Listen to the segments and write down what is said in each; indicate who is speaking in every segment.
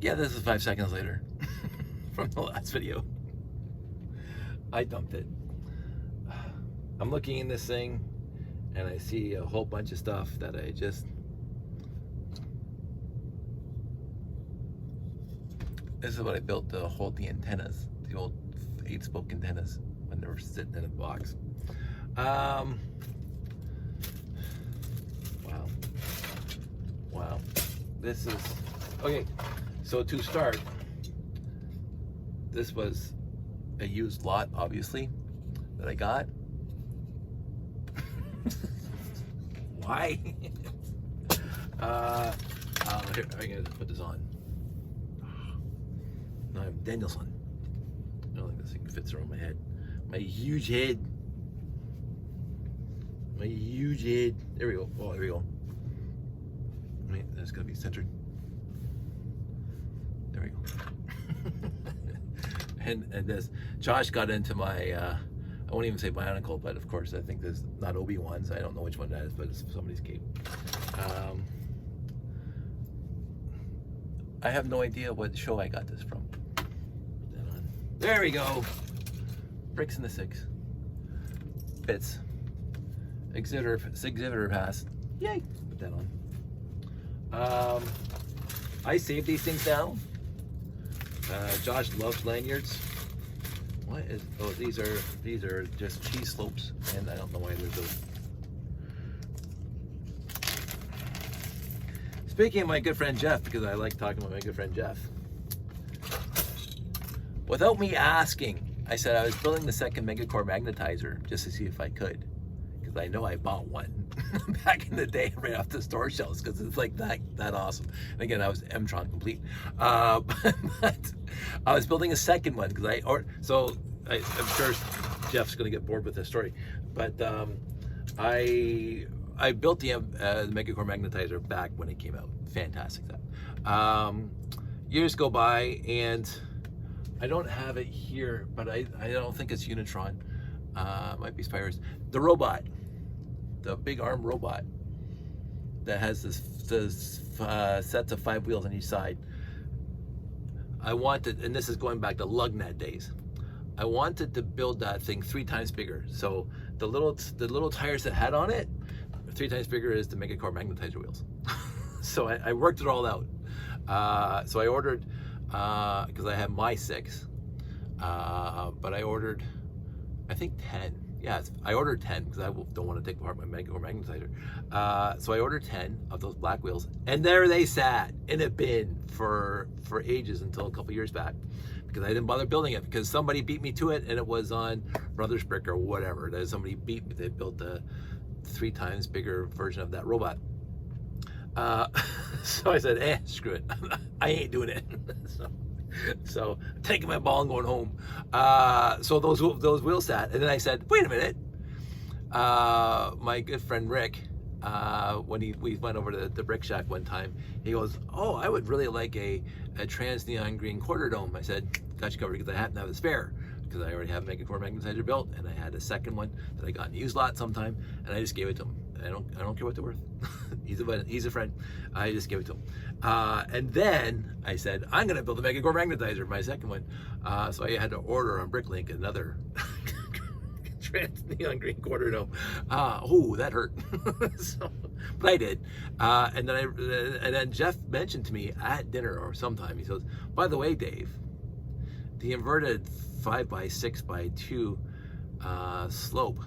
Speaker 1: Yeah, this is 5 seconds later from the last video. I dumped it. I'm looking in this thing and I see a whole bunch of stuff that I just... This is what I built to hold the antennas, the old 8-spoke antennas when they were sitting in a box. Wow. Wow. This is... Okay, so to start, this was a used lot, obviously, that I got. Why? Here, I'm gonna put this on. No, I'm Danielson. I don't think this thing fits around my head. My huge head. My huge head. There we go. Oh, there we go. Wait, that's gotta be centered. There we go. and this, Josh got into my, I won't even say bionicle, but of course I think there's not Obi-Wan's. I don't know which one that is, but it's somebody's cape. I have no idea what show I got this from. Put that on. There we go. Bricks in the 6. Fits. Exhibitor pass. Yay. Put that on. I save these things down. Josh loves lanyards. What is? Oh, these are just cheese slopes, and I don't know why there's those. Speaking of my good friend Jeff, because I like talking about my good friend Jeff. Without me asking, I said I was building the second Megacore magnetizer just to see if I could, because I know I bought one back in the day right off the store shelves because it's like that awesome. And again, I was M-Tron complete, but I was building a second one because I'm sure Jeff's going to get bored with this story, but I built the Megacore magnetizer back when it came out. Fantastic stuff. Years go by and I don't have it here, but I don't think it's Unitron. Might be Spires. The robot, the big arm robot that has this sets of 5 wheels on each side. I wanted, and this is going back to LugNet days, I wanted to build that thing 3 times bigger. So the little tires that had on it, 3 times bigger is the Megacore magnetizer wheels. So I worked it all out. So I ordered, because I have my 6, but I ordered, I think 10. Yeah, I ordered 10 because I don't want to take apart my Megacore magnetizer. So I ordered 10 of those black wheels, and there they sat in a bin for ages until a couple years back, because I didn't bother building it because somebody beat me to it, and it was on Brothers Brick or whatever. Somebody beat me. They built a 3 times bigger version of that robot. So I said, screw it. I ain't doing it. So taking my ball and going home. So those wheels sat, and then I said, wait a minute. My good friend Rick, when we went over to the Brick Shack one time, he goes, oh, I would really like a trans neon green quarter dome. I said, got you covered, because I happen to have a spare, because I already have a Megacore magnetizer built, and I had a second one that I got in a used lot sometime, and I just gave it to him. I don't care what they're worth. He's a friend. I just gave it to him. And then I said, I'm gonna build a Megacore magnetizer, my second one. So I had to order on Bricklink another trans neon green quarter dome. Oh, that hurt. But I did. And then Jeff mentioned to me at dinner or sometime, he goes, by the way, Dave, the inverted 5x6x2 slope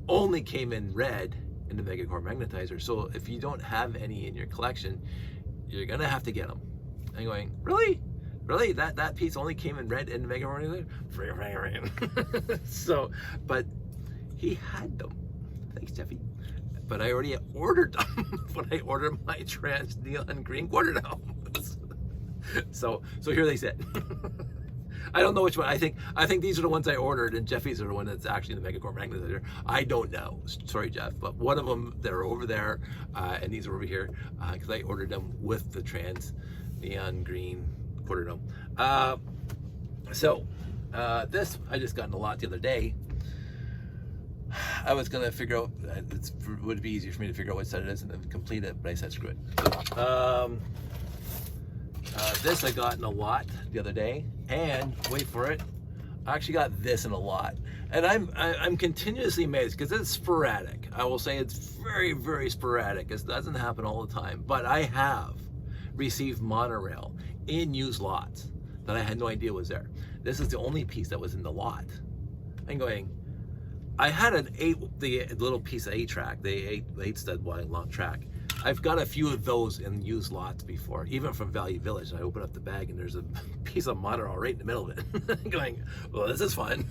Speaker 1: only came in red in the Megacore magnetizer. So if you don't have any in your collection, you're gonna have to get them. I'm going, really? Really? That piece only came in red in the Megacore magnetizer? So, but he had them. Thanks, Jeffy. But I already ordered them when I ordered my trans neon green quarter domes. So here they sit. I don't know which one. I think these are the ones I ordered, and Jeffy's are the one that's actually the Megacore magnetizer. I don't know. Sorry, Jeff, but one of them, they're over there, and these are over here, because I ordered them with the trans neon green quarter dome. This I just got in a lot the other day. I was gonna figure out, it would be easier for me to figure out what set it is and then complete it, but I said screw it. This I got in a lot the other day, and wait for it, I actually got this in a lot. And I'm continuously amazed because it's sporadic. I will say it's very, very sporadic. It doesn't happen all the time. But I have received monorail in used lots that I had no idea was there. This is the only piece that was in the lot. I'm going, I had the little piece of 8-track, the 8-stud wide long track. I've got a few of those in used lots before, even from Value Village. And I open up the bag and there's a piece of monorail right in the middle of it. Going, well, this is fun.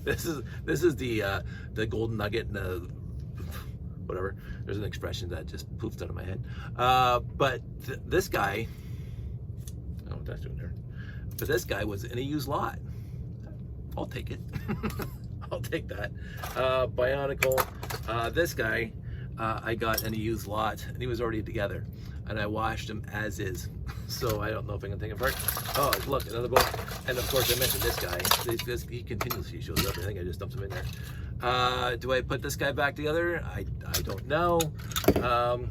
Speaker 1: this is the golden nugget and the whatever. There's an expression that just poofed out of my head. But this guy, I don't know what that's doing there. But this guy was in a used lot. I'll take it. I'll take that. Bionicle. This guy. I got in a used lot, and he was already together, and I washed him as is. So I don't know if I can take him apart. Oh, look, another book. And of course, I mentioned this guy. He continuously shows up. I think I just dumped him in there. Do I put this guy back together? I don't know. And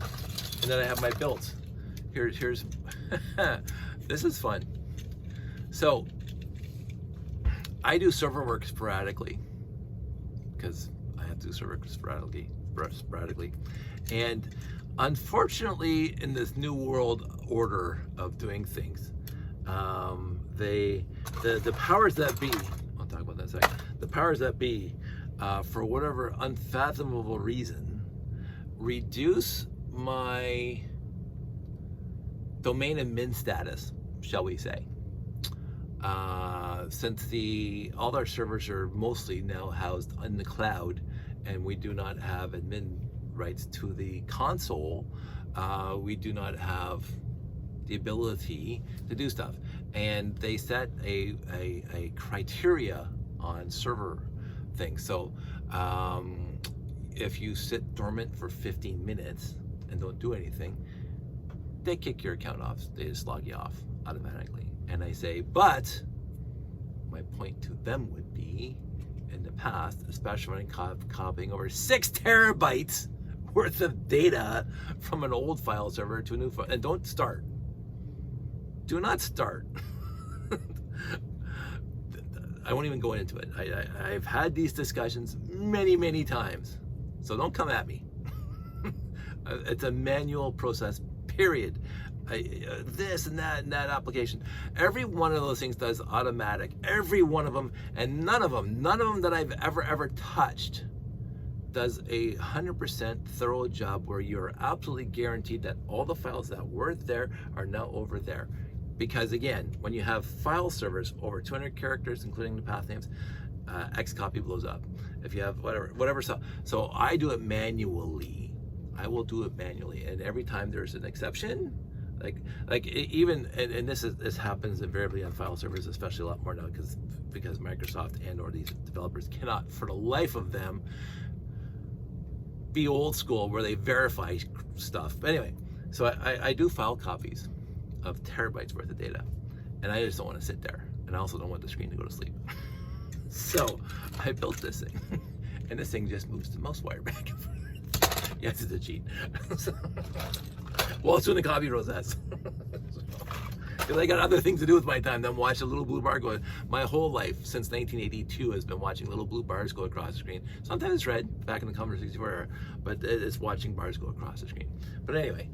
Speaker 1: then I have my builds. Here's this is fun. So I do server work sporadically because I have to do server work sporadically. And unfortunately, in this new world order of doing things, the powers that be, I'll talk about that in a second, the powers that be, for whatever unfathomable reason, reduce my domain admin status, shall we say. Since all our servers are mostly now housed in the cloud, and we do not have admin rights to the console, we do not have the ability to do stuff. And they set a criteria on server things. So if you sit dormant for 15 minutes and don't do anything, they kick your account off. They just log you off automatically. And I say, but my point to them would be, in the past, especially when I'm copying over 6 terabytes worth of data from an old file server to a new file, and don't start. Do not start. I won't even go into it. I've had these discussions many, many times, so don't come at me. It's a manual process, period. This and that application. Every one of those things does automatic. Every one of them, and none of them that I've ever touched does a 100% thorough job where you're absolutely guaranteed that all the files that were there are now over there. Because again, when you have file servers over 200 characters, including the path names, Xcopy blows up. If you have whatever stuff. So I do it manually. I will do it manually, and every time there's an exception, like even and this happens invariably on file servers, especially a lot more now because Microsoft and/or these developers cannot, for the life of them, be old school where they verify stuff. But anyway, so I do file copies of terabytes worth of data, and I just don't want to sit there, and I also don't want the screen to go to sleep. So I built this thing, and this thing just moves the mouse wire back and forth. Yes, it's a cheat. Well, it's doing the copy process. Because I got other things to do with my time than watch a little blue bar go. My whole life since 1982 has been watching little blue bars go across the screen. Sometimes it's red, back in the Commodore 64 era, but it's watching bars go across the screen. But anyway,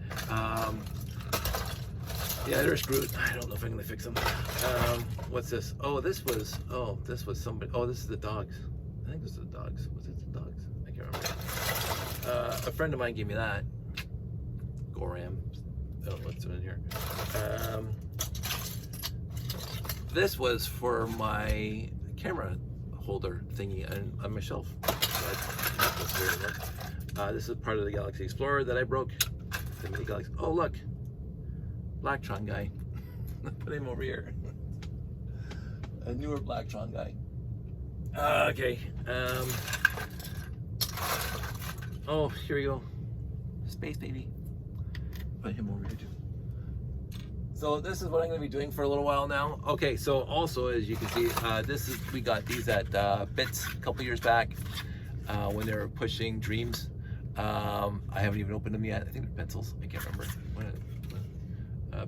Speaker 1: yeah, they're screwed. I don't know if I'm gonna fix them. What's this? This was somebody. Oh, this is the dogs. I think this is the dogs. Was it the dogs? I can't remember. A friend of mine gave me that. Goram. I don't know what's in here. This was for my camera holder thingy on my shelf. This is part of the Galaxy Explorer that I broke. Oh, look. Blacktron guy. Put him over here. A newer Blacktron guy. Okay. Oh, here we go. Space baby. Put him over here too. So this is what I'm going to be doing for a little while now. Okay, so also as you can see, we got these at Bits a couple years back when they were pushing Dreams. I haven't even opened them yet. I think they're pencils. I can't remember.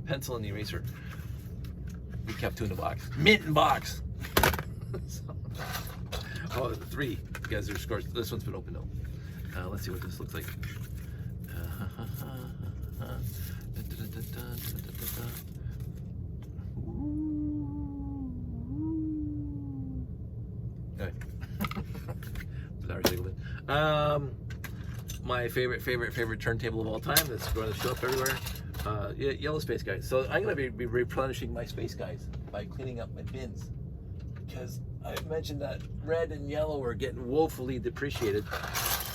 Speaker 1: Pencil and the eraser. kept 2 in the box. Mint in box. So, oh, 3 because there's scores. This one's been open though. Let's see what this looks like. My favorite turntable of all time that's going to show up everywhere. Yellow Space Guys. So I'm going to be replenishing my Space Guys by cleaning up my bins, because I mentioned that red and yellow are getting woefully depreciated.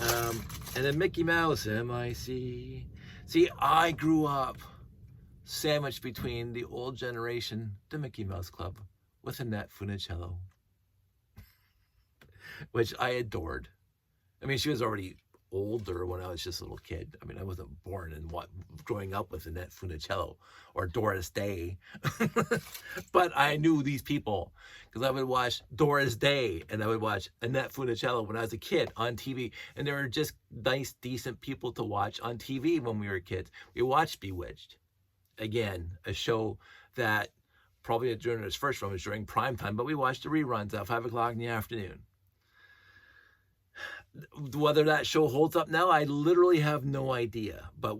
Speaker 1: And then Mickey Mouse, M-I-C. See, I grew up sandwiched between the old generation, the Mickey Mouse Club, with Annette Funicello, which I adored. I mean, she was already older when I was just a little kid. I mean, I wasn't born and growing up with Annette Funicello or Doris Day. But I knew these people because I would watch Doris Day and I would watch Annette Funicello when I was a kid on TV. And they were just nice, decent people to watch on TV when we were kids. We watched Bewitched. Again, a show that probably during its first run was during prime time, but we watched the reruns at 5 o'clock in the afternoon. Whether that show holds up now, I literally have no idea. But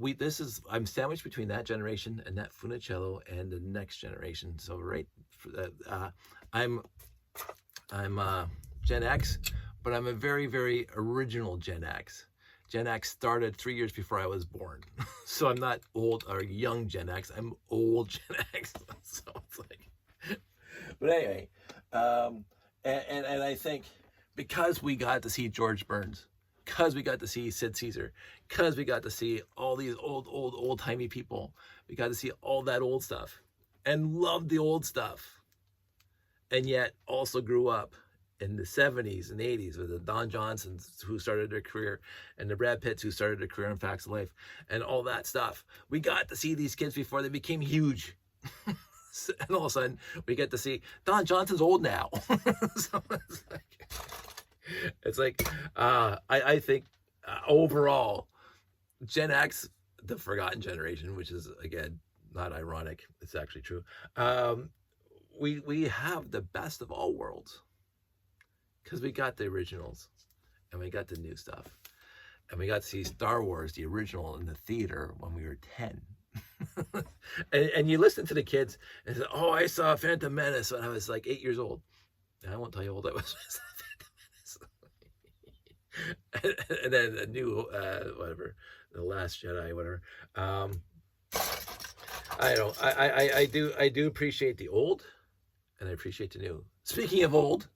Speaker 1: I'm sandwiched between that generation and that Funicello and the next generation. So I'm Gen X, but I'm a very, very original Gen X. Gen X started 3 years before I was born. So I'm not old or young Gen X, I'm old Gen X. So it's like, but anyway, and I think because we got to see George Burns, because we got to see Sid Caesar, because we got to see all these old-timey people, we got to see all that old stuff and loved the old stuff, and yet also grew up in the 70s and 80s with the Don Johnsons who started their career and the Brad Pitts who started their career in Facts of Life and all that stuff. We got to see these kids before they became huge. And all of a sudden we get to see Don Johnson's old now. So it's like I think overall Gen X, the forgotten generation, which is again not ironic, it's actually true. We have the best of all worlds, because we got the originals and we got the new stuff, and we got to see Star Wars, the original, in the theater when we were 10. and you listen to the kids and say, oh, I saw Phantom Menace when I was like 8 years old. And I won't tell you how old I was when I saw Phantom Menace. And then the new whatever, The Last Jedi, whatever. I don't know. I do appreciate the old, and I appreciate the new. Speaking of old,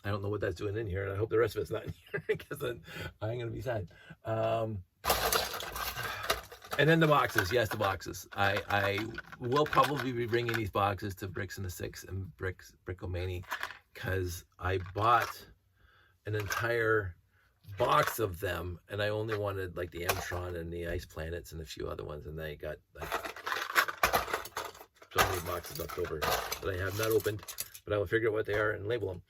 Speaker 1: I don't know what that's doing in here, and I hope the rest of it's not in here, because then I'm going to be sad. And then the boxes. Yes, the boxes. I will probably be bringing these boxes to Bricks in the Six and Brickomania, because I bought an entire box of them, and I only wanted like the Mtron and the Ice Planets and a few other ones, and I got like so many boxes left over that I have not opened, but I will figure out what they are and label them.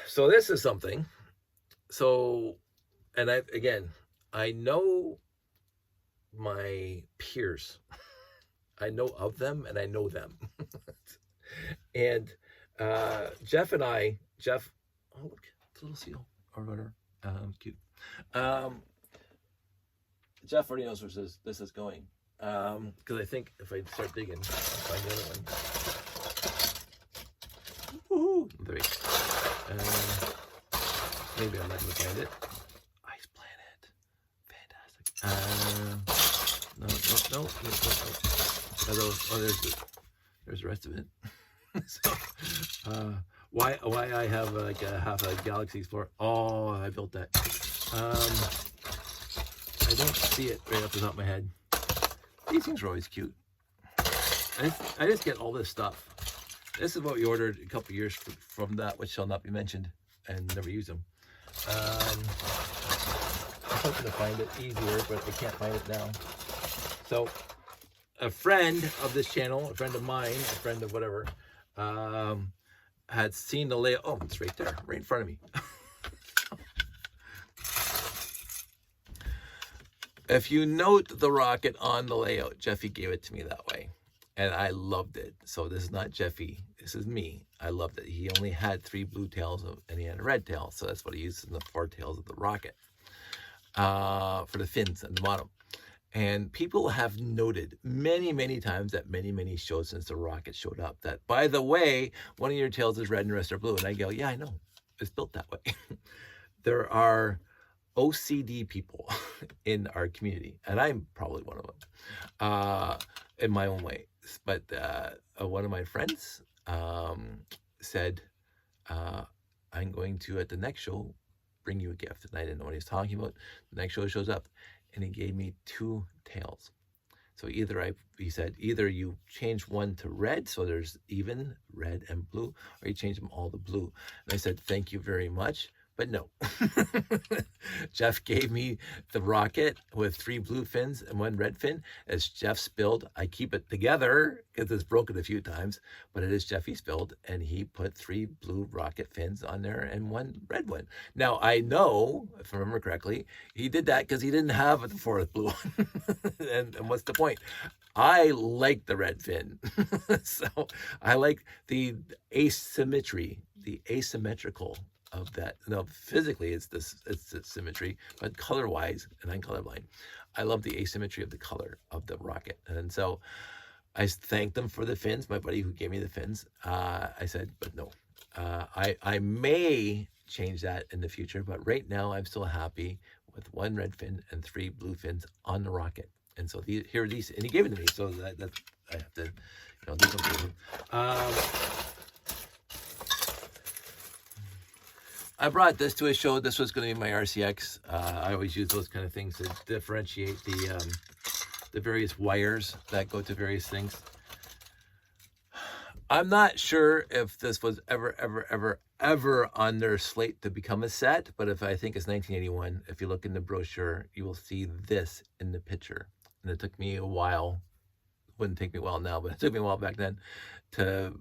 Speaker 1: So this is something. So, and I know my peers. I know of them and I know them. And Jeff, oh look, it's a little seal or whatever. Cute. Jeff already knows where this is going. Because I think if I start digging, I'll find the other one. Woohoo! There we go. Maybe I'm not going to find it. Ice Planet. Fantastic. No. There's the rest of it. So, why I have like half a Galaxy Explorer? Oh, I built that. I don't see it right off the top of my head. These things are always cute. I just get all this stuff. This is what we ordered a couple years from that which shall not be mentioned, and never use them. I'm hoping to find it easier, but I can't find it now. So a friend of this channel, a friend of mine, a friend of whatever, had seen the layout. Oh, it's right there, right in front of me. If you note the rocket on the layout, Jeffy gave it to me that way. And I loved it. So this is not Jeffy. This is me. I loved it. He only had 3 blue tails and he had a red tail. So that's what he used in the 4 tails of the rocket for the fins at the bottom. And people have noted many, many times at many, many shows since the rocket showed up that, by the way, one of your tails is red and the rest are blue. And I go, yeah, I know. It's built that way. There are OCD people in our community, and I'm probably one of them, in my own way. But one of my friends said, I'm going to, at the next show, bring you a gift. And I didn't know what he was talking about. The next show shows up, and he gave me 2 tails. So he said, either you change one to red, so there's even red and blue, or you change them all to blue. And I said, thank you very much. But no, Jeff gave me the rocket with 3 blue fins and 1 red fin. As Jeff's build, I keep it together because it's broken a few times, but it is Jeffy's build, and he put 3 blue rocket fins on there and 1 red one. Now, I know, if I remember correctly, he did that because he didn't have the 4th blue one. and what's the point? I like the red fin. So I like the asymmetry, the asymmetrical of that. No, physically it's the symmetry, but color wise, and I'm colorblind, I love the asymmetry of the color of the rocket. And so I thanked them for the fins, my buddy who gave me the fins. I said, but no, I may change that in the future, but right now I'm still happy with 1 red fin and 3 blue fins on the rocket. And so here are these, and he gave it to me, so that's I have to, do something with them. I brought this to a show. This was going to be my RCX. I always use those kind of things to differentiate the various wires that go to various things. I'm not sure if this was ever on their slate to become a set, but if I think it's 1981, if you look in the brochure, you will see this in the picture. And it took me a while. Wouldn't take me a while now, but it took me a while back then to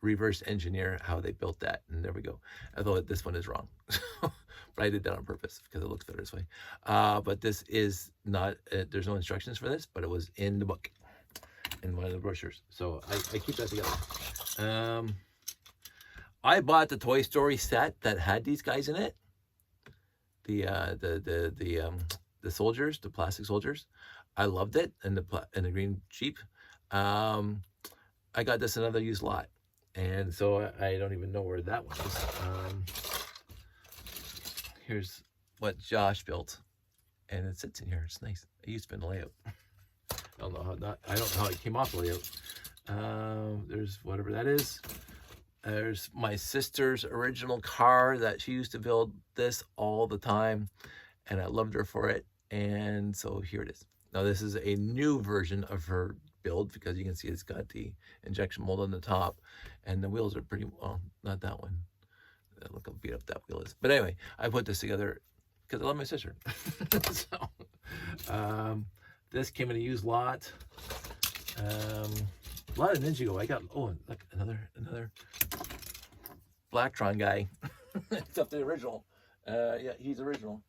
Speaker 1: reverse engineer how they built that, and there we go. Although this one is wrong, but I did that on purpose because it looks better this way. But this is not. There's no instructions for this, but it was in the book, in one of the brochures. So I keep that together. I bought the Toy Story set that had these guys in it. The soldiers, the plastic soldiers. I loved it, and the green Jeep. I got this in another used lot. And so I don't even know where that one is. Here's what Josh built, and it sits in here. It's nice. It used to be in the layout. I don't know how it came off the layout. There's whatever that is. There's my sister's original car that she used to build this all the time, and I loved her for it. And so here it is. Now this is a new version of her build because you can see it's got the injection mold on the top, and the wheels are pretty well. Not that one. Look how beat up that wheel is. But anyway, I put this together because I love my sister. So this came in a used lot. A lot of Ninjago. I got look, another Blacktron guy. Except the original. Yeah, he's original.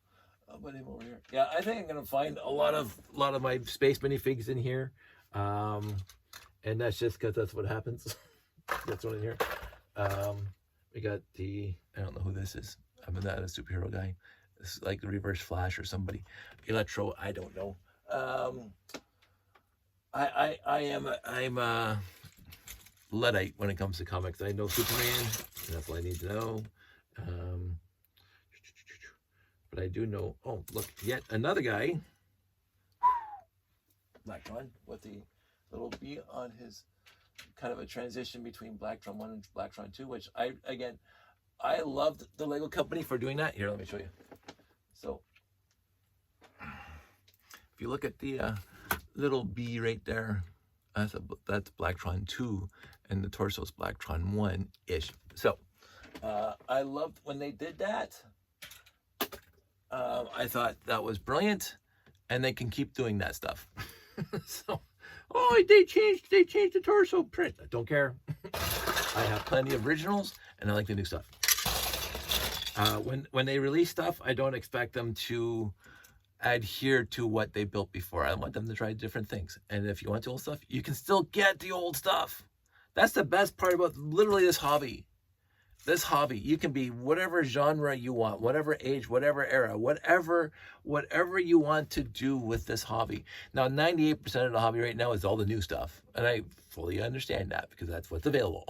Speaker 1: I'll put him over here. Yeah, I think I'm gonna find a lot of my space minifigs in here. And that's just because that's what happens. That's one in here. We got I don't know who this is. I'm not a superhero guy. This is like the Reverse Flash or somebody. Electro, I don't know. I'm a Luddite when it comes to comics. I know Superman, and that's all I need to know. But I do know, oh, look, yet another guy, Blacktron, with the little B on his, kind of a transition between Blacktron 1 and Blacktron 2, which I loved the Lego company for doing that. Here, let me show you. So, if you look at the little B right there, that's Blacktron 2, and the torso's Blacktron 1-ish. So, I loved when they did that. I thought that was brilliant, and they can keep doing that stuff. So, they changed the torso print. I don't care. I have plenty of originals, and I like the new stuff. When they release stuff, I don't expect them to adhere to what they built before. I want them to try different things. And if you want the old stuff, you can still get the old stuff. That's the best part about literally this hobby. This hobby, you can be whatever genre you want, whatever age, whatever era, whatever you want to do with this hobby. Now, 98% of the hobby right now is all the new stuff. And I fully understand that because that's what's available.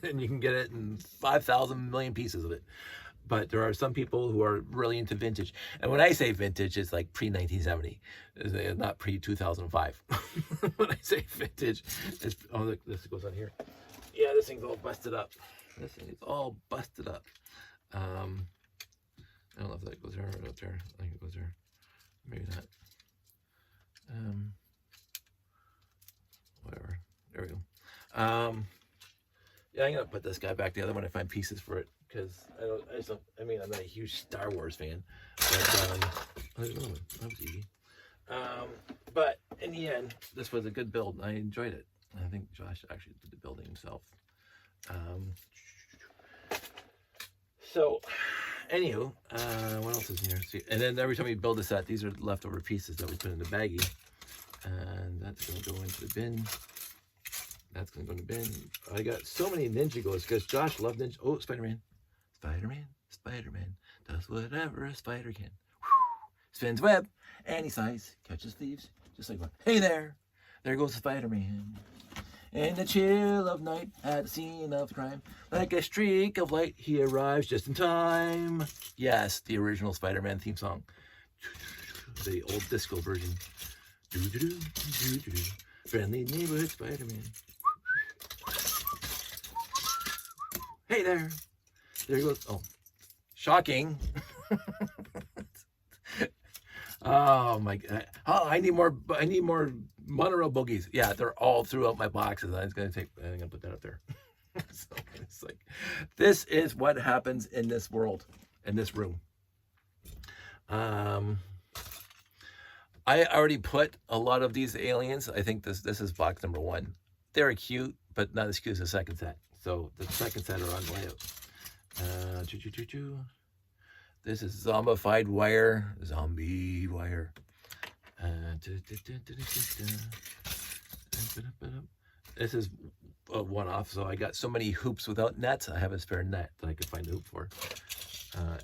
Speaker 1: And you can get it in 5,000 million pieces of it. But there are some people who are really into vintage. And when I say vintage, it's like pre-1970, not pre-2005. When I say vintage, it's, oh, look, this goes on here. Yeah, this thing's all busted up. This thing is all busted up. I don't know if that goes there or up there. I think it goes there. Maybe not. Whatever. There we go. Yeah, I'm gonna put this guy back together when I find pieces for it because I mean, I'm not a huge Star Wars fan, but oh, there's another one. That was easy. But in the end, this was a good build. I enjoyed it. I think Josh actually did the building himself. So, anywho, what else is in here? See, and then every time we build a set, these are leftover pieces that we put in the baggie, and that's gonna go into the bin. That's gonna go in the bin. I got so many Ninjagos because Josh loved Ninja. Oh, Spider-Man, Spider-Man, Spider-Man does whatever a spider can. Spins web, any size, catches thieves, just like one. Hey there goes Spider-Man. In the chill of night, at the scene of crime, like a streak of light, he arrives just in time. Yes, the original Spider-Man theme song. The old disco version. Friendly neighborhood Spider-Man. Hey there. There he goes. Oh, shocking. Oh my God. Oh, I need more monorail boogies. Yeah, they're all throughout my boxes. I'm gonna put that up there. So it's like, this is what happens in this world, in this room. I already put a lot of these aliens. I think this is box number 1. They're cute, but not as cute as the second set. So the second set are on layout. This is zombified wire, zombie wire. This is a one-off, so I got so many hoops without nets. I have a spare net that I could find a hoop for.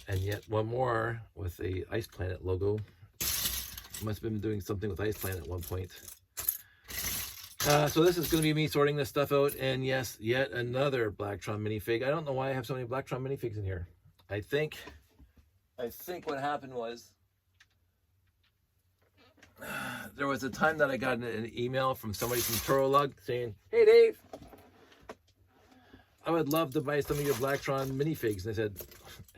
Speaker 1: And yet one more with a Ice Planet logo. Must have been doing something with Ice Planet at one point. So this is going to be me sorting this stuff out. And yes, yet another Blacktron minifig. I don't know why I have so many Blacktron minifigs in here. I think what happened was there was a time that I got an email from somebody from Torolog saying, "Hey Dave, I would love to buy some of your Blacktron minifigs." And I said,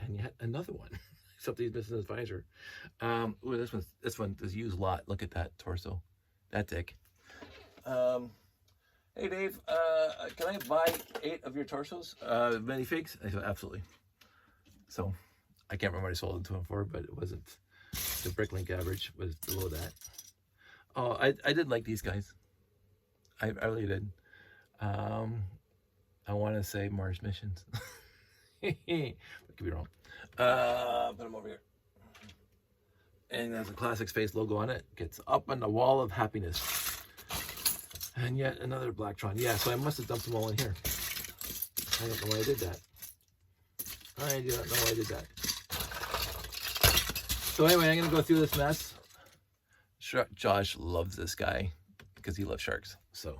Speaker 1: "And yet another one." Except he's missing his visor. Ooh, this one is used a lot. Look at that torso, that dick. Hey Dave, can I buy 8 of your torsos, minifigs? I said, absolutely. So I can't remember what I sold them to him for, but it wasn't. The Bricklink average was below that. Oh, I did like these guys. I really did. I want to say Mars Missions. I could be wrong. Put them over here. And there's a Classic Space logo on it. Gets up on the wall of happiness. And yet another Blacktron. Yeah, so I must have dumped them all in here. I don't know why I did that. I do not know why I did that. So anyway, I'm going to go through this mess. Josh loves this guy because he loves sharks. So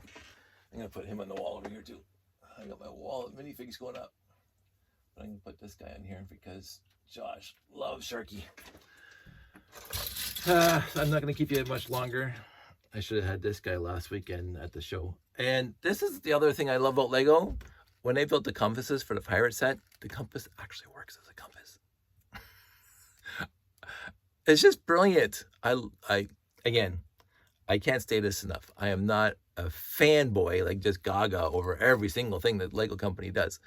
Speaker 1: I'm going to put him on the wall over here too. I got my wall of minifigs going up. But I'm going to put this guy on here because Josh loves Sharky. I'm not going to keep you much longer. I should have had this guy last weekend at the show. And this is the other thing I love about Lego. When they built the compasses for the pirate set, the compass actually works as a compass. It's just brilliant. Again, I can't say this enough. I am not a fanboy, like just gaga over every single thing that Lego company does.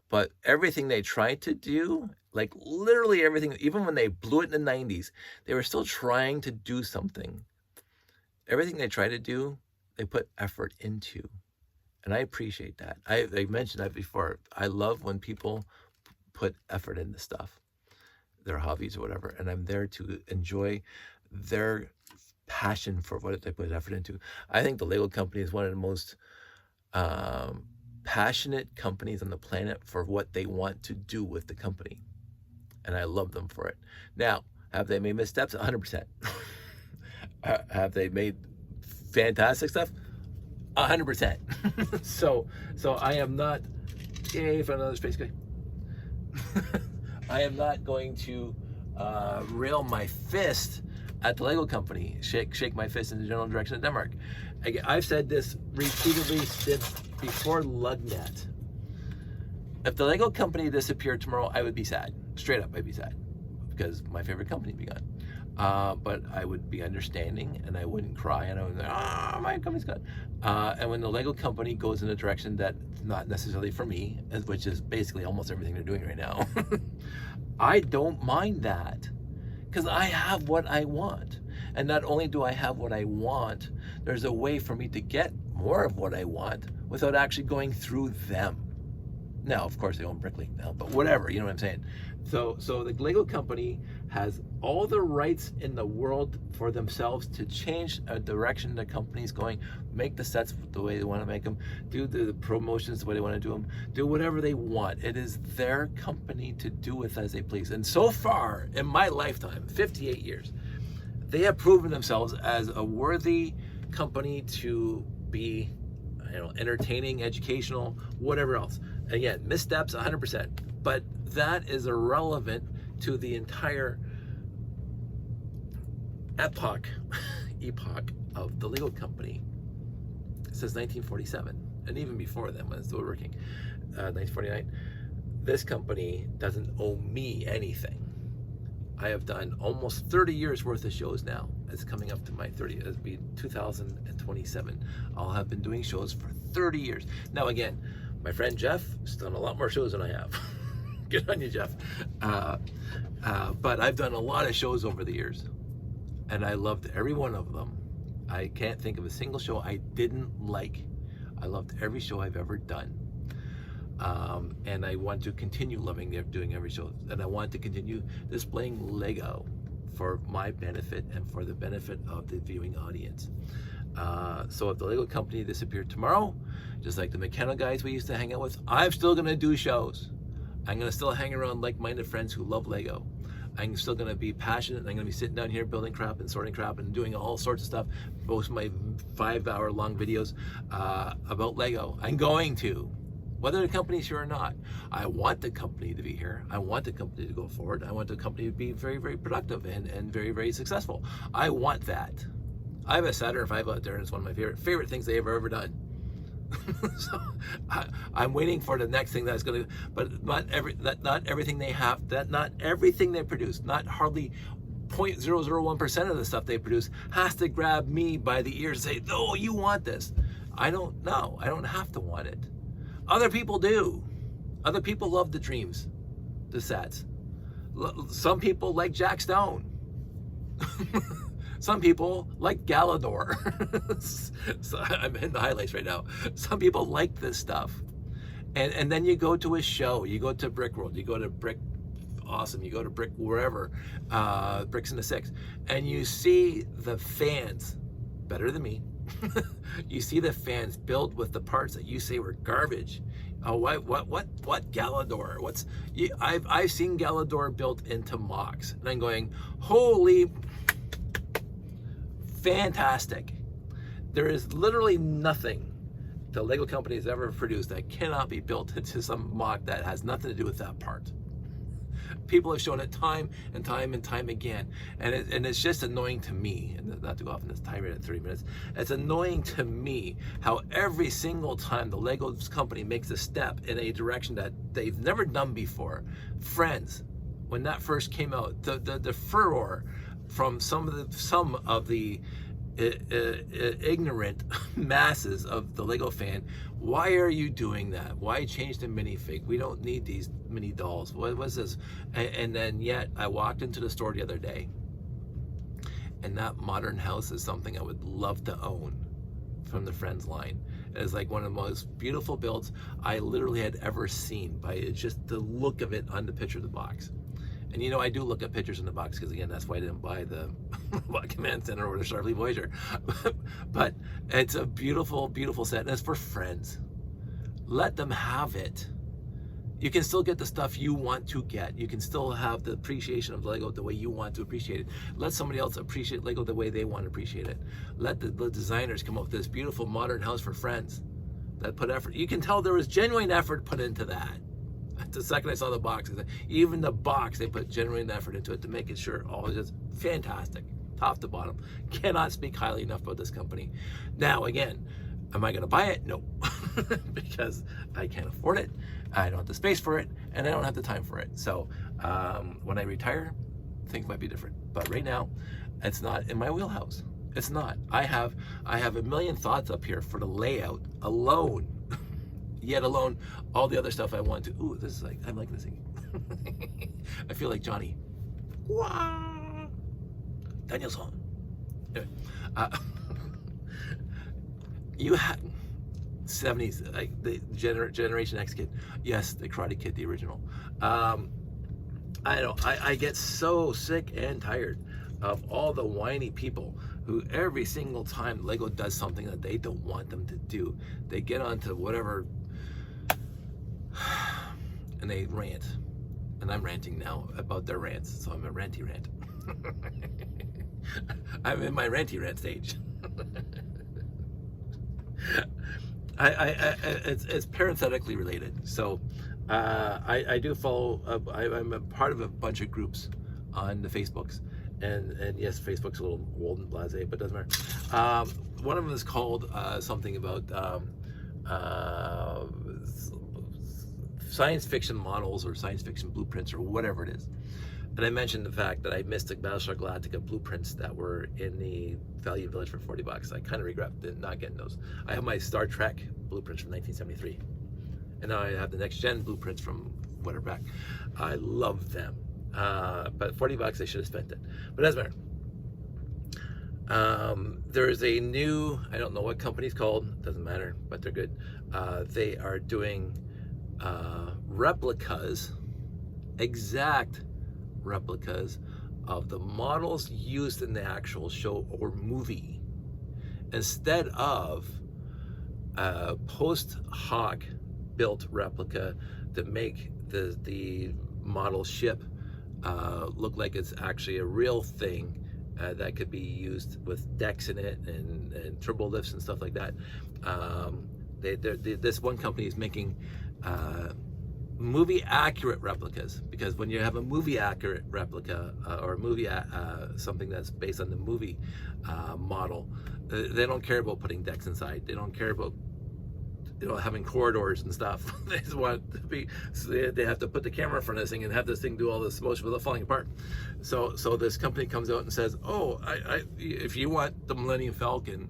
Speaker 1: But everything they tried to do, like literally everything, even when they blew it in the 90s, they were still trying to do something. Everything they try to do, they put effort into. And I appreciate that. I mentioned that before. I love when people put effort into stuff, their hobbies or whatever. And I'm there to enjoy their passion for what they put effort into. I think the Lego company is one of the most passionate companies on the planet for what they want to do with the company. And I love them for it. Now, have they made missteps? 100%. Have they made fantastic stuff? 100%. So I am not, yay for another space guy. I am not going to rail my fist at the Lego company, shake my fist in the general direction of Denmark. I've said this repeatedly since before Lugnet. If the Lego company disappeared tomorrow, I would be sad. Straight up, I'd be sad, because my favorite company would be gone. But I would be understanding, and I wouldn't cry, and I would say, my company's gone. And when the Lego company goes in a direction that's not necessarily for me, which is basically almost everything they're doing right now, I don't mind that, because I have what I want. And not only do I have what I want, there's a way for me to get more of what I want without actually going through them. Now, of course, they own Bricklink now, but whatever, you know what I'm saying? So the Lego company has all the rights in the world for themselves to change a direction the company's going, make the sets the way they want to make them, do the promotions the way they want to do them, do whatever they want. It is their company to do with as they please. And so far, in my lifetime, 58 years, they have proven themselves as a worthy company to be, entertaining, educational, whatever else. Again, missteps 100%, but that is irrelevant to the entire epoch of the Lego company since 1947, and even before then when it's still working, 1949. This company doesn't owe me anything. I have done almost 30 years worth of shows now. It's coming up to my 30, it'll be 2027. I'll have been doing shows for 30 years. Now again, my friend Jeff has done a lot more shows than I have. Good on you, Jeff. But I've done a lot of shows over the years, and I loved every one of them. I can't think of a single show I didn't like. I loved every show I've ever done. And I want to continue doing every show, and I want to continue displaying Lego for my benefit and for the benefit of the viewing audience. So if the Lego company disappeared tomorrow, just like the McKenna guys we used to hang out with, I'm still gonna do shows. I'm gonna still hang around like-minded friends who love Lego. I'm still gonna be passionate, and I'm gonna be sitting down here building crap and sorting crap and doing all sorts of stuff. Most of my 5-hour-long videos about Lego. I'm going to. Whether the company's here or not. I want the company to be here. I want the company to go forward. I want the company to be very, very productive and very, very successful. I want that. I have a Saturn V out there, and it's one of my favorite things they've ever done. So I'm waiting for the next thing that's going to, but not everything they have, not everything they produce, not hardly 0.001% of the stuff they produce has to grab me by the ears and say, "Oh, you want this." I don't know. I don't have to want it. Other people do. Other people love the dreams, the sets. Some people like Jack Stone. Some people like Galador. So I'm in the highlights right now. Some people like this stuff. And then you go to a show. You go to Brick World. You go to Brick Awesome. You go to Brick wherever, Bricks in the Six. And you see the fans, better than me, you see the fans build with the parts that you say were garbage. Oh, what Galador? I've seen Galador built into mocks, and I'm going, holy, fantastic! There is literally nothing the Lego company has ever produced that cannot be built into some mock that has nothing to do with that part. People have shown it time and time and time again, and it's just annoying to me, and not to go off in this tirade at 30 minutes, it's annoying to me how every single time the Lego company makes a step in a direction that they've never done before. Friends, when that first came out, the furor from some of the ignorant masses of the Lego fan, why are you doing that? Why change the minifig? We don't need these mini dolls. What was this? And then yet I walked into the store the other day, and that modern house is something I would love to own from the Friends line. It's like one of the most beautiful builds I literally had ever seen by just the look of it on the picture of the box. And you know, I do look at pictures in the box because, again, that's why I didn't buy the Command Center or the Starfleet Voyager. But it's a beautiful, beautiful set, and it's for friends. Let them have it. You can still get the stuff you want to get. You can still have the appreciation of Lego the way you want to appreciate it. Let somebody else appreciate Lego the way they want to appreciate it. Let the designers come up with this beautiful modern house for friends that put effort. You can tell there was genuine effort put into that. The second I saw the box, even the box, they put genuine effort into it to make it sure all is just fantastic, top to bottom. Cannot speak highly enough about this company. Now, again, am I going to buy it? No, because I can't afford it. I don't have the space for it, and I don't have the time for it. So when I retire, things might be different. But right now, it's not in my wheelhouse. It's not. I have a million thoughts up here for the layout alone, yet alone all the other stuff I want to. Ooh, this is like, I'm like this thing. I feel like Johnny. Wah! Danielson. Anyway, you had 70s, like the Generation X kid. Yes, the Karate Kid, the original. I don't. I get so sick and tired of all the whiny people who every single time Lego does something that they don't want them to do, they get onto whatever and they rant. And I'm ranting now about their rants, so I'm a ranty rant. I'm in my ranty rant stage. It's parenthetically related. So I do follow. I'm a part of a bunch of groups on the Facebooks, and yes, Facebook's a little old and blasé, but it doesn't matter. One of them is called something about science fiction models or science fiction blueprints or whatever it is. And I mentioned the fact that I missed the Battlestar Galactica blueprints that were in the Value Village for $40. I kind of regret not getting those. I have my Star Trek blueprints from 1973. And now I have the next gen blueprints from whatever back. I love them. But $40, I should have spent it. But it doesn't matter. There's a new, I don't know what company's called, doesn't matter, but they're good. They are doing replicas, exact replicas of the models used in the actual show or movie, instead of a post hoc built replica to make the model ship look like it's actually a real thing that could be used with decks in it and turbo lifts and stuff like that. This one company is making movie accurate replicas, because when you have a movie accurate replica or a movie something that's based on the movie model, they don't care about putting decks inside. They don't care about having corridors and stuff. They just want to be, so they have to put the camera in front of this thing and have this thing do all this motion without falling apart. So this company comes out and says, oh, if you want the Millennium Falcon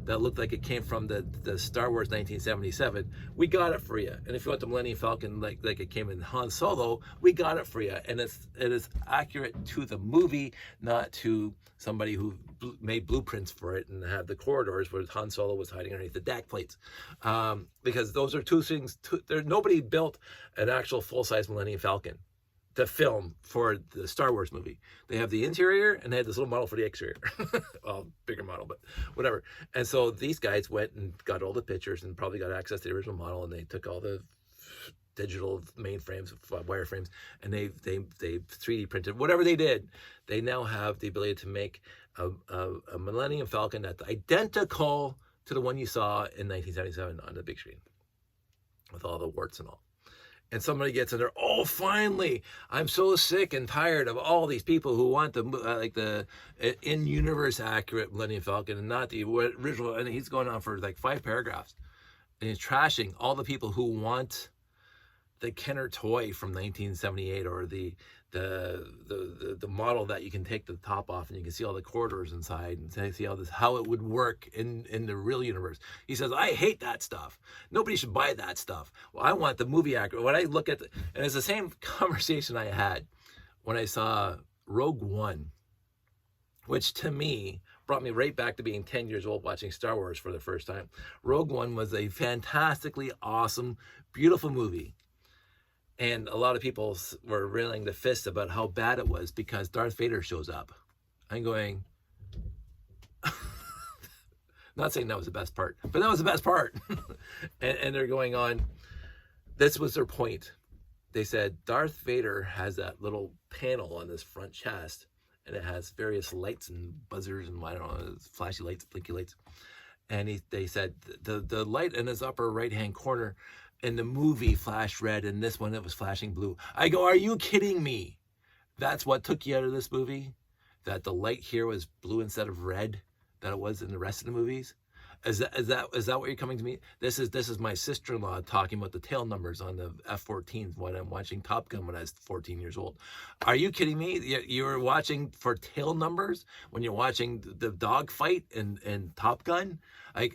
Speaker 1: that looked like it came from the Star Wars 1977, we got it for you. And if you want the Millennium Falcon like it came in Han Solo, we got it for you. And it is accurate to the movie, not to somebody who made blueprints for it and had the corridors where Han Solo was hiding underneath the deck plates. Because those are two things. Nobody built an actual full-size Millennium Falcon to film for the Star Wars movie. They have the interior and they had this little model for the exterior. Well, bigger model, but whatever. And so these guys went and got all the pictures and probably got access to the original model, and they took all the digital mainframes, wireframes, and they 3D printed whatever they did. They now have the ability to make a Millennium Falcon that's identical to the one you saw in 1977 on the big screen, with all the warts and all. And somebody gets in there, oh, finally, I'm so sick and tired of all these people who want the in-universe accurate Millennium Falcon and not the original. And he's going on for like 5 paragraphs. And he's trashing all the people who want the Kenner toy from 1978, or the model that you can take the top off and you can see all the corridors inside and see how it would work in the real universe. He says, I hate that stuff. Nobody should buy that stuff. Well, I want the movie accurate. When I look at and it's the same conversation I had when I saw Rogue One, which to me brought me right back to being 10 years old watching Star Wars for the first time. Rogue One was a fantastically awesome, beautiful movie. And a lot of people were railing the fist about how bad it was because Darth Vader shows up. I'm going, not saying that was the best part, but that was the best part. And they're going on, this was their point. They said Darth Vader has that little panel on his front chest, and it has various lights and buzzers and I don't know, flashy lights, blinky lights. And they said the light in his upper right-hand corner in the movie flashed red, and this one it was flashing blue. I go, are you kidding me? That's what took you out of this movie? That the light here was blue instead of red, that it was in the rest of the movies? Is that what you're coming to me? This is my sister-in-law talking about the tail numbers on the F-14 when I'm watching Top Gun when I was 14 years old. Are you kidding me? You were watching for tail numbers when you're watching the dog fight in Top Gun? I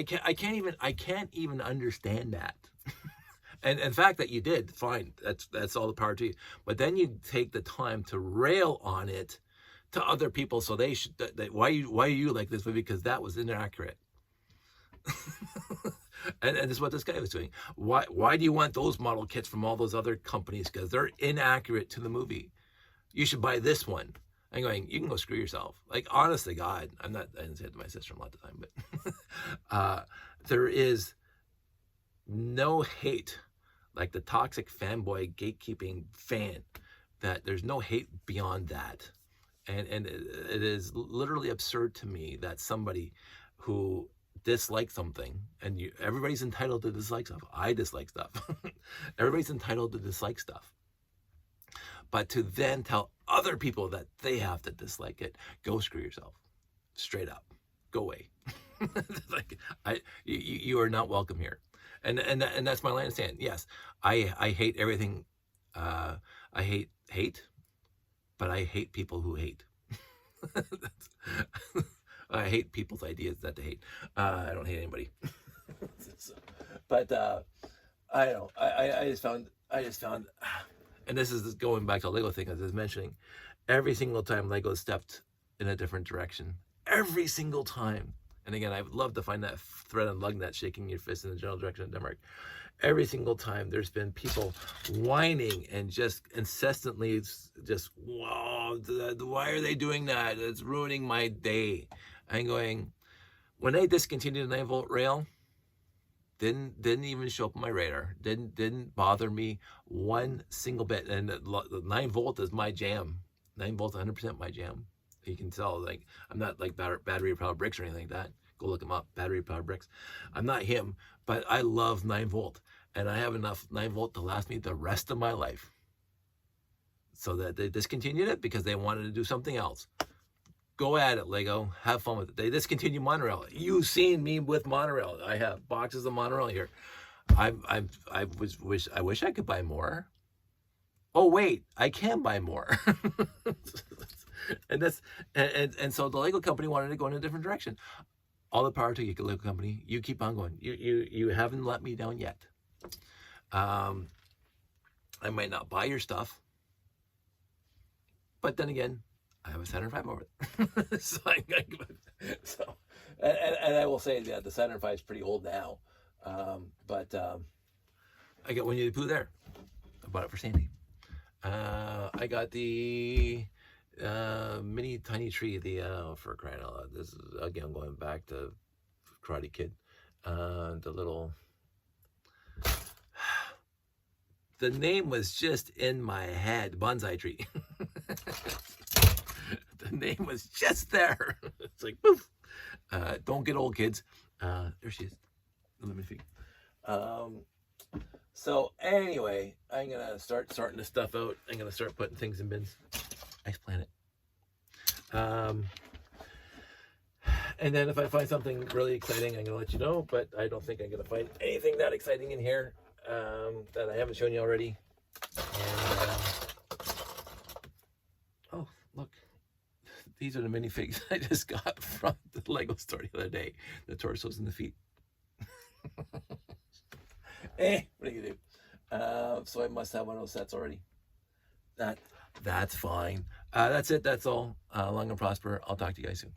Speaker 1: can't even understand that. And in fact that you did, fine. That's all the power to you. But then you take the time to rail on it to other people, so they should. Why are you like this movie? Because that was inaccurate. and this is what this guy was doing. Why do you want those model kits from all those other companies? Because they're inaccurate to the movie. You should buy this one. I'm going, you can go screw yourself. Like, honest to God, I didn't say it to my sister-in-law at the time, but there is no hate like the toxic fanboy gatekeeping fan. That there's no hate beyond that. And it is literally absurd to me that somebody who dislikes something, and everybody's entitled to dislike stuff. I dislike stuff. Everybody's entitled to dislike stuff. But to then tell other people that they have to dislike it, go screw yourself. Straight up. Go away. Like, you are not welcome here. And that's my line of stand. Yes, I hate everything. I hate, but I hate people who hate. I hate people's ideas that they hate. I don't hate anybody. But I don't know. I just found, and this is going back to the Lego thing as I was mentioning, every single time Lego stepped in a different direction. Every single time. And again, I would love to find that thread on Lugnet, shaking your fist in the general direction of Denmark. Every single time there's been people whining and just incessantly just, wow, why are they doing that? It's ruining my day. I'm going, when they discontinued the 9-volt rail, didn't even show up on my radar. Didn't bother me one single bit. And the 9-volt is my jam. 9-volt's 100% my jam. You can tell, like, I'm not like battery powered bricks or anything like that. Go look them up, battery powered bricks. I'm not him, but I love 9-volt, and I have enough 9-volt to last me the rest of my life. So that they discontinued it because they wanted to do something else. Go at it, Lego. Have fun with it. They discontinued monorail. You've seen me with monorail. I have boxes of monorail here. I wish I could buy more. Oh wait, I can buy more. And so the Lego company wanted to go in a different direction. All the power to you, Lego company. You keep on going. You haven't let me down yet. I might not buy your stuff, but then again, I have a Saturn V over there. So, and I will say that the Saturn V is pretty old now. But I got Winnie the Pooh there. I bought it for Sandy. I got the mini tiny tree, for crying out loud. This is again going back to Karate Kid. The little, the name was just in my head. Bonsai tree. The name was just there. It's like poof. Don't get old, kids. There she is. Let me see. So anyway, I'm gonna start sorting this stuff out. I'm gonna start putting things in bins. Nice planet. And then if I find something really exciting, I'm gonna let you know. But I don't think I'm gonna find anything that exciting in here that I haven't shown you already. And, oh, look. These are the minifigs I just got from the Lego store the other day. The torsos and the feet. What are you gonna do? So I must have one of those sets already. That's fine. That's it. That's all. Long and prosper. I'll talk to you guys soon.